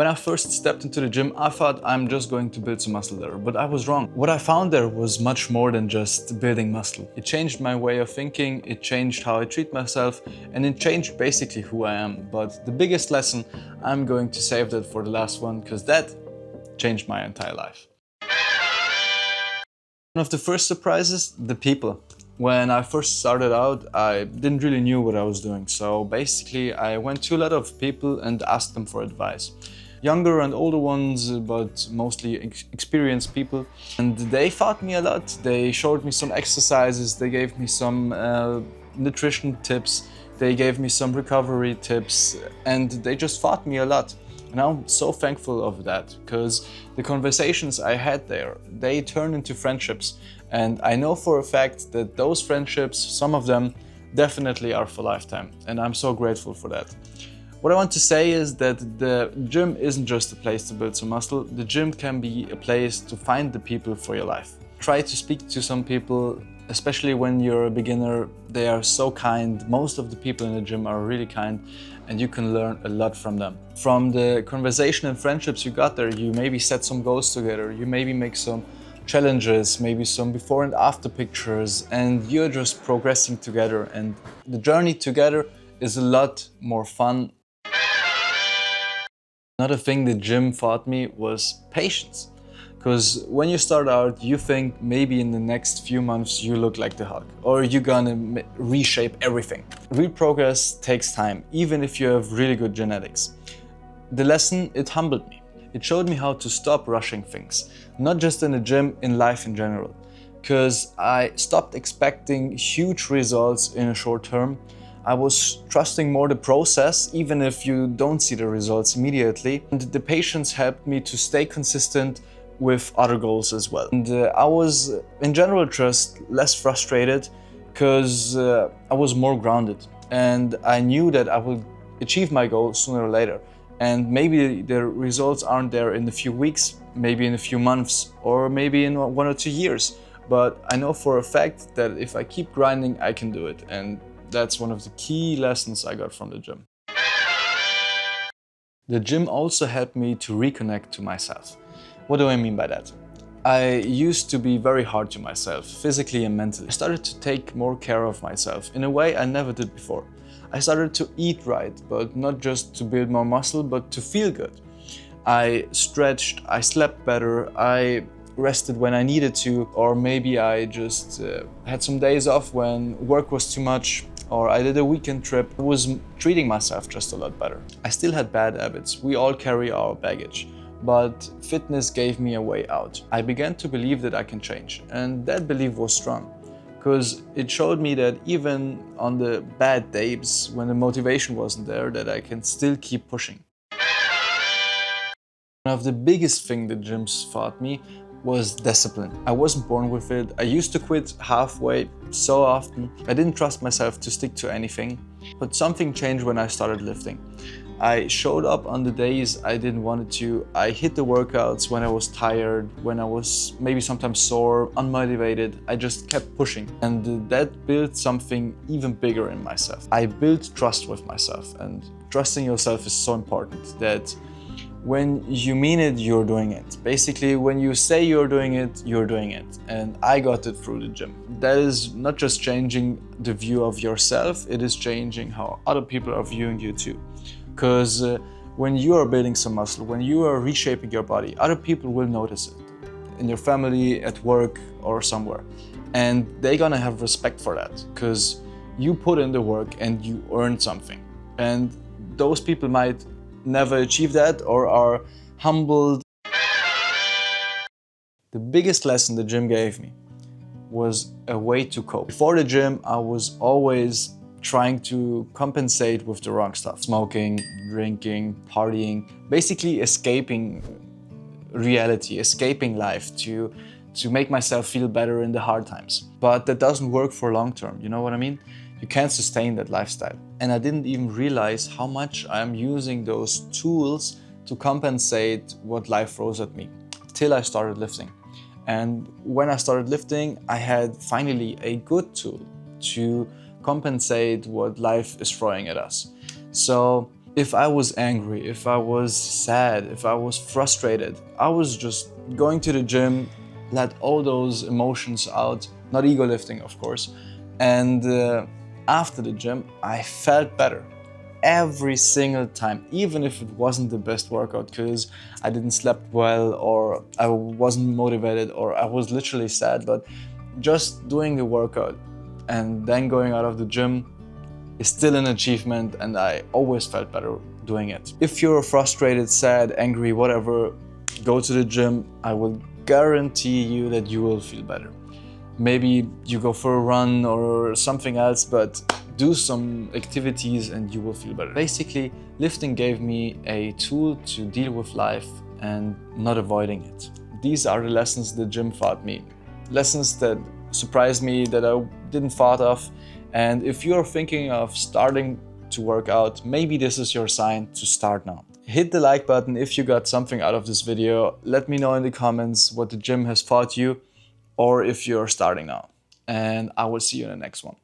When I first stepped into the gym, I thought I'm just going to build some muscle there, but I was wrong. What I found there was much more than just building muscle. It changed my way of thinking, it changed how I treat myself, and it changed basically who I am. But the biggest lesson, I'm going to save that for the last one, because that changed my entire life. One of the first surprises, the people. When I first started out, I didn't really knew what I was doing. So basically, I went to a lot of people and asked them for advice. Younger and older ones, but mostly experienced people. And they taught me a lot. They showed me some exercises, they gave me some nutrition tips, they gave me some recovery tips, and they just taught me a lot. And I'm so thankful of that, because the conversations I had there, they turned into friendships. And I know for a fact that those friendships, some of them, definitely are for lifetime. And I'm so grateful for that. What I want to say is that the gym isn't just a place to build some muscle. The gym can be a place to find the people for your life. Try to speak to some people, especially when you're a beginner. They are so kind. Most of the people in the gym are really kind, and you can learn a lot from them. From the conversation and friendships you got there, you maybe set some goals together. You maybe make some challenges, maybe some before and after pictures, and you're just progressing together. And the journey together is a lot more fun. Another thing the gym taught me was patience. Because when you start out, you think maybe in the next few months you look like the Hulk, or you're gonna reshape everything. Real progress takes time, even if you have really good genetics. The lesson, it humbled me. It showed me how to stop rushing things, not just in the gym, in life in general. Because I stopped expecting huge results in a short term. I was trusting more the process, even if you don't see the results immediately. And the patience helped me to stay consistent with other goals as well. And I was, in general, just less frustrated, because I was more grounded. And I knew that I would achieve my goal sooner or later. And maybe the results aren't there in a few weeks, maybe in a few months, or maybe in 1 or 2 years. But I know for a fact that if I keep grinding, I can do it. And that's one of the key lessons I got from the gym. The gym also helped me to reconnect to myself. What do I mean by that? I used to be very hard to myself, physically and mentally. I started to take more care of myself in a way I never did before. I started to eat right, but not just to build more muscle, but to feel good. I stretched, I slept better, I rested when I needed to, or maybe I just had some days off when work was too much, or I did a weekend trip. I was treating myself just a lot better. I still had bad habits. We all carry our baggage, but fitness gave me a way out. I began to believe that I can change, and that belief was strong, because it showed me that even on the bad days, when the motivation wasn't there, that I can still keep pushing. One of the biggest things the gyms taught me was discipline. I wasn't born with it. I used to quit halfway so often. I didn't trust myself to stick to anything. But something changed when I started lifting. I showed up on the days I didn't want to. I hit the workouts when I was tired, when I was maybe sometimes sore, unmotivated. I just kept pushing. And that built something even bigger in myself. I built trust with myself. And trusting yourself is so important, that when you mean it, you're doing it. Basically, when you say you're doing it, you're doing it. And I got it through the gym. That is not just changing the view of yourself, it is changing how other people are viewing you too. Because when you are building some muscle, when you are reshaping your body, other people will notice it. In your family, at work, or somewhere. And they're gonna have respect for that, because you put in the work and you earned something. And those people might never achieve that or are humbled. The biggest lesson the gym gave me was a way to cope. Before the gym, I was always trying to compensate with the wrong stuff. Smoking, drinking, partying, basically escaping reality, escaping life to make myself feel better in the hard times. But that doesn't work for long term, you know what I mean? You can't sustain that lifestyle. And I didn't even realize how much I'm using those tools to compensate what life throws at me, till I started lifting. And when I started lifting, I had finally a good tool to compensate what life is throwing at us. So If I was angry, if I was sad, if I was frustrated, I was just going to the gym, let all those emotions out, not ego lifting, of course. And after the gym, I felt better every single time, even if it wasn't the best workout because I didn't sleep well or I wasn't motivated or I was literally sad. But just doing the workout and then going out of the gym is still an achievement, and I always felt better doing it. If you're frustrated, sad, angry, whatever, go to the gym. I will guarantee you that you will feel better. Maybe you go for a run or something else, but do some activities and you will feel better. Basically, lifting gave me a tool to deal with life and not avoiding it. These are the lessons the gym taught me. Lessons that surprised me, that I didn't thought of. And if you're thinking of starting to work out, maybe this is your sign to start now. Hit the like button if you got something out of this video. Let me know in the comments what the gym has taught you or if you're starting now. And I will see you in the next one.